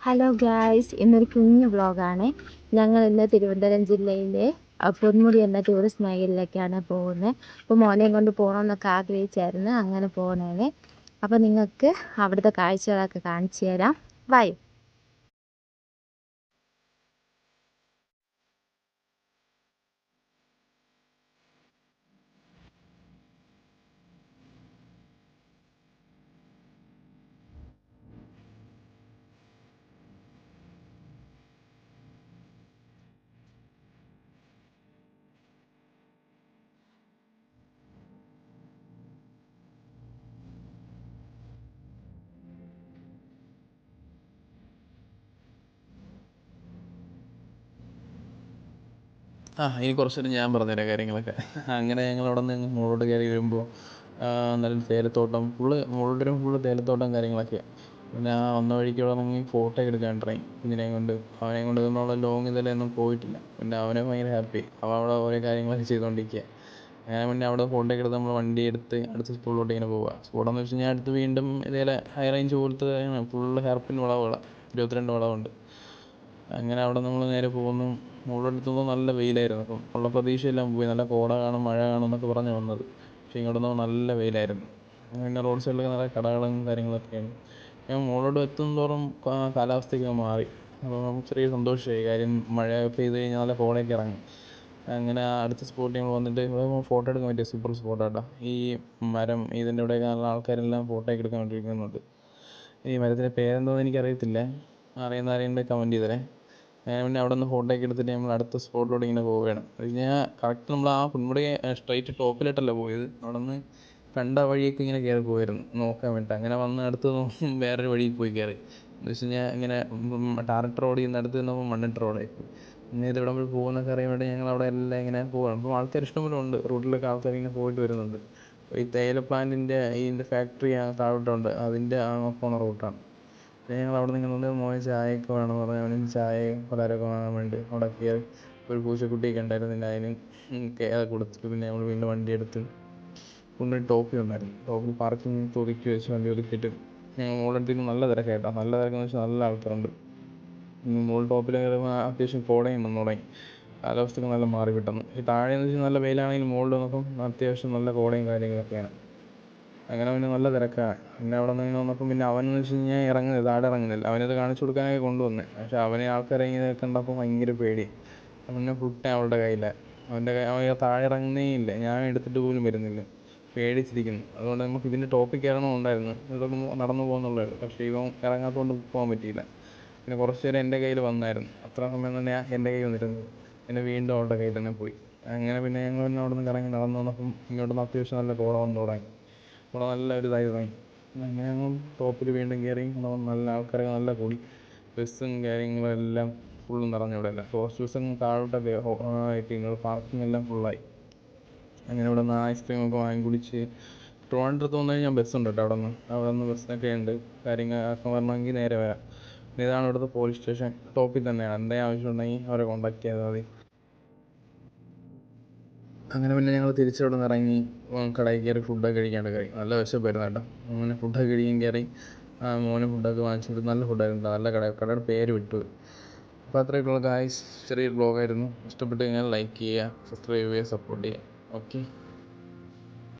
Hello guys, ഇന്നൊരു കുഞ്ഞു വ്ളോഗാണ്. ഞങ്ങൾ ഇന്ന് തിരുവനന്തപുരം ജില്ലയിലെ പൊന്മുടി എന്ന ടൂറിസ്റ്റ് മേഖലയിലേക്കാണ് പോകുന്നത്. അപ്പോൾ മോനെയും കൊണ്ട് പോകണമെന്നൊക്കെ ആഗ്രഹിച്ചായിരുന്നു, അങ്ങനെ പോകുന്നതാണ്. അപ്പോൾ നിങ്ങൾക്ക് അവിടുത്തെ കാഴ്ചകളൊക്കെ കാണിച്ചു തരാം. ബൈ. ഇനി കുറച്ച് നേരം ഞാൻ പറഞ്ഞുതരാം കാര്യങ്ങളൊക്കെ. അങ്ങനെ ഞങ്ങൾ അവിടെ നിന്ന് മുകളിലോട്ട് കയറി വരുമ്പോൾ നല്ല തേയിലത്തോട്ടം ഫുള്ള് തേയിലത്തോട്ടം കാര്യങ്ങളൊക്കെയാണ്. പിന്നെ വന്ന വഴിക്ക് അവിടെ നിന്ന് ഫോട്ടോ എടുക്കാൻ ട്രെയിൻ അവനെയും കൊണ്ട് നമ്മൾ ലോങ് ഇതിലൊന്നും പോയിട്ടില്ല. പിന്നെ അവനെ ഭയങ്കര ഹാപ്പി. അവൻ അവിടെ ഓരോ കാര്യങ്ങളൊക്കെ ചെയ്തുകൊണ്ടിരിക്കുക. അങ്ങനെ പിന്നെ അവിടെ ഫോട്ടോ ഒക്കെ എടുത്ത് നമ്മൾ വണ്ടി എടുത്ത് അടുത്ത സ്പോട്ടിലോട്ട് ഇങ്ങനെ പോവുക. സ്പോട്ടെന്ന് വെച്ച് കഴിഞ്ഞാൽ അടുത്ത് വീണ്ടും ഇതേപോലെ ഹൈ റേഞ്ച് പോലത്തെ ഫുള്ള് ഹെയർപിൻ വളവുകളാണ്, 22 വളവുണ്ട്. അങ്ങനെ അവിടെ നമ്മൾ നേരെ പോകുന്നു. മുകളിലെത്തുമ്പോൾ നല്ല വെയിലായിരുന്നു. അപ്പം ഉള്ള പ്രതീക്ഷയെല്ലാം പോയി. നല്ല കോട കാണും, മഴ കാണും എന്നൊക്കെ പറഞ്ഞ് വന്നത്. പക്ഷേ ഇങ്ങോട്ട് വന്നപ്പോൾ നല്ല വെയിലായിരുന്നു. പിന്നെ റോഡ് സൈഡിലൊക്കെ നല്ല കടകളും കാര്യങ്ങളൊക്കെയാണ്. ഞാൻ മുകളിലോട്ട് എത്തും തോറും കാലാവസ്ഥയൊക്കെ മാറി. അപ്പോൾ നമുക്ക് ചെറിയ സന്തോഷമായി. കാര്യം മഴ പെയ്ത് കഴിഞ്ഞാൽ നല്ല കോടയൊക്കെ ഇറങ്ങും. അങ്ങനെ അടുത്ത സ്പോട്ടിൽ ഞങ്ങൾ വന്നിട്ട് ഫോട്ടോ എടുക്കാൻ പറ്റിയ സൂപ്പർ സ്പോട്ടാട്ടോ. ഈ മരം ഇതിൻ്റെ ഇവിടെയൊക്കെ നല്ല ആൾക്കാരെല്ലാം ഫോട്ടോ ഒക്കെ എടുക്കാൻ വേണ്ടിയിരിക്കുന്നുണ്ട്. ഈ മരത്തിൻ്റെ പേരെന്തോന്ന് എനിക്കറിയത്തില്ല. അറിയുന്ന ആരെങ്കിലും കമൻറ്റ് ചെയ്തേരെ. ഞാൻ പിന്നെ അവിടെ നിന്ന് ഫോട്ടോ ഒക്കെ എടുത്തിട്ട് നമ്മൾ അടുത്ത സ്പോട്ടിലോട്ട് ഇങ്ങനെ പോവുകയാണ്. അത് കഴിഞ്ഞാൽ കറക്റ്റ് നമ്മൾ ആ പൊന്മുടി സ്ട്രൈറ്റ് ടോപ്പിലോട്ടല്ല പോയത്. അവിടെ നിന്ന് കണ്ട വഴിയൊക്കെ ഇങ്ങനെ കയറി പോയിരുന്നു നോക്കാൻ വേണ്ടിയിട്ട്. അങ്ങനെ വന്ന് അടുത്ത് വേറൊരു വഴിയിൽ പോയി കയറി. എന്ന് വെച്ച് കഴിഞ്ഞാൽ ഇങ്ങനെ ടാറിട്ട റോഡിൽ നിന്ന് അടുത്ത് നിന്നപ്പോൾ മണ്ണിട്ട റോഡായി. പിന്നെ ഇത് എവിടെ പോകുന്നൊക്കെ അറിയാൻ വേണ്ടി ഞങ്ങൾ അവിടെ എല്ലാം ഇങ്ങനെ പോവുകയാണ്. അപ്പോൾ ആൾക്കാർ ഇഷ്ടംപോലെ ഉണ്ട്. റോഡിലൊക്കെ ആൾക്കാർ ഇങ്ങനെ പോയിട്ട് വരുന്നുണ്ട്. ഈ തേയില പ്ലാന്റിൻ്റെ ഇതിൻ്റെ ഫാക്ടറി താഴോട്ടുണ്ട്. അതിൻ്റെ പോണ റൂട്ടാണ്. പിന്നെ ഞങ്ങൾ അവിടെ നിന്ന് ഇങ്ങനെ മോനെ ചായയൊക്കെ വേണമെന്ന് പറഞ്ഞ് അവനും ചായയും പലഹാരമൊക്കെ വാങ്ങാൻ വേണ്ടി അവിടെ കയറി. ഒരു പൂച്ചക്കുട്ടിയൊക്കെ ഉണ്ടായിരുന്നില്ല, അതിനും കൊടുത്തിട്ട് പിന്നെ നമ്മൾ വീണ്ടും വണ്ടി എടുത്ത് കൊണ്ടുപോയി ടോപ്പിൽ ഉണ്ടായിരുന്നു. ടോപ്പിൽ പാർക്കിംഗ് ഒതുക്കി വെച്ച് വണ്ടി ഒതുക്കിയിട്ട് ഞങ്ങൾ മുകളിലെത്തിയിട്ട് നല്ല തിരക്കായിട്ടോ. നല്ല തിരക്കെന്ന് വെച്ചാൽ നല്ല ആൾക്കാരുണ്ട്. മുകളിൽ ടോപ്പിൽ കയറുമ്പോൾ അത്യാവശ്യം കോടയും വന്നു തുടങ്ങി. കാലാവസ്ഥയൊക്കെ നല്ല മാറി പെട്ടെന്ന്. ഈ താഴെയെന്ന് വെച്ചാൽ നല്ല വെയിലാണെങ്കിലും മുകളിൽ വന്നപ്പം അത്യാവശ്യം നല്ല കോടയും കാര്യങ്ങളൊക്കെയാണ്. അങ്ങനെ പിന്നെ നല്ല തിരക്കാണ്. പിന്നെ അവിടെ നിന്ന് വന്നപ്പം പിന്നെ അവനെന്ന് വെച്ച് കഴിഞ്ഞാൽ താഴെ ഇറങ്ങുന്നില്ല. അവനത് കാണിച്ചു കൊടുക്കാനൊക്കെ കൊണ്ടുവന്നത്. പക്ഷേ അവനെ ആൾക്കാർ ഇങ്ങനെ കണ്ടപ്പോൾ ഭയങ്കര പേടി. അവൻ്റെ ഫുൾ ടൈം അവളുടെ കയ്യിലാണ്. അവൻ താഴെ ഇറങ്ങുന്നേ ഇല്ല. ഞാൻ എടുത്തിട്ട് പോലും വരുന്നില്ല, പേടിച്ചിരിക്കുന്നു. അതുകൊണ്ട് നമുക്ക് ഇതിൻ്റെ ടോപ്പിൽ കയറണമെന്നുണ്ടായിരുന്നു. ഇതൊക്കെ നടന്നു പോകുന്നുള്ളൂ. പക്ഷേ ഇവൻ ഇറങ്ങാത്തതുകൊണ്ട് പോകാൻ പറ്റിയില്ല. പിന്നെ കുറച്ച് നേരം എൻ്റെ കയ്യിൽ വന്നായിരുന്നു. അത്ര സമയം തന്നെ എൻ്റെ കയ്യിൽ വന്നിരുന്നു. പിന്നെ വീണ്ടും അവളുടെ കയ്യിൽ തന്നെ പോയി. അങ്ങനെ പിന്നെ ഞങ്ങൾ പിന്നെ അവിടെ നിന്ന് കറങ്ങി നടന്നു വന്നപ്പം ഇങ്ങോട്ടൊന്ന് അത്യാവശ്യം നല്ല കോട വന്നു തുടങ്ങി. ഇവിടെ നല്ലൊരു ഇതായി തുടങ്ങി. അങ്ങനെ ഞങ്ങൾ ടോപ്പിൽ വീണ്ടും കയറി. നല്ല ആൾക്കാരൊക്കെ നല്ല കൂടി. ബസ്സും കാര്യങ്ങളും എല്ലാം ഫുള്ളും നിറഞ്ഞു. ഇവിടെ എല്ലാം ടൂറിസ്റ്റ് ബസ്സും താഴോട്ടൊക്കെ ആയിട്ട് പാർക്കിംഗ് എല്ലാം ഫുള്ളായി. അങ്ങനെ ഇവിടെ നിന്ന് ഐസ്ക്രീമൊക്കെ വാങ്ങി കുടിച്ച് ട്രിവാൻഡ്രത്ത് വന്നു കഴിഞ്ഞാൽ ബസ്സുണ്ട് കേട്ടോ. അവിടെ നിന്ന് ബസ്സൊക്കെ ഉണ്ട്. കാര്യങ്ങളൊക്കെ വരണമെങ്കിൽ നേരെ വരാം. ഇതാണ് ഇവിടുത്തെ പോലീസ് സ്റ്റേഷൻ. ടോപ്പിൽ തന്നെയാണ്. എന്തെങ്കിലും ആവശ്യം ഉണ്ടെങ്കിൽ അവരെ കോൺടാക്ട് ചെയ്താൽ മതി. അങ്ങനെ പിന്നെ ഞങ്ങൾ തിരിച്ചവിടെ നിന്ന് ഇറങ്ങി കടയിൽ കയറി ഫുഡൊക്കെ കഴിക്കാണ്ട് കയറി. നല്ല വിശപ്പായിരുന്നു കേട്ടോ. അങ്ങനെ ഫുഡൊക്കെ കഴിക്കാൻ കയറി. മോന് ഫുഡൊക്കെ വാങ്ങിച്ചു കൊടുത്തു. നല്ല ഫുഡായിരുന്നു, നല്ല കടയുടെ പേര് വിട്ടു. അപ്പോൾ അത്രയൊക്കെയുള്ള ഗായ്സ്, ചെറിയൊരു വ്ളോഗായിരുന്നു. ഇഷ്ടപ്പെട്ട് കഴിഞ്ഞാൽ ലൈക്ക് ചെയ്യുക, സബ്സ്ക്രൈബ് ചെയ്യുക, സപ്പോർട്ട് ചെയ്യുക. ഓക്കെ.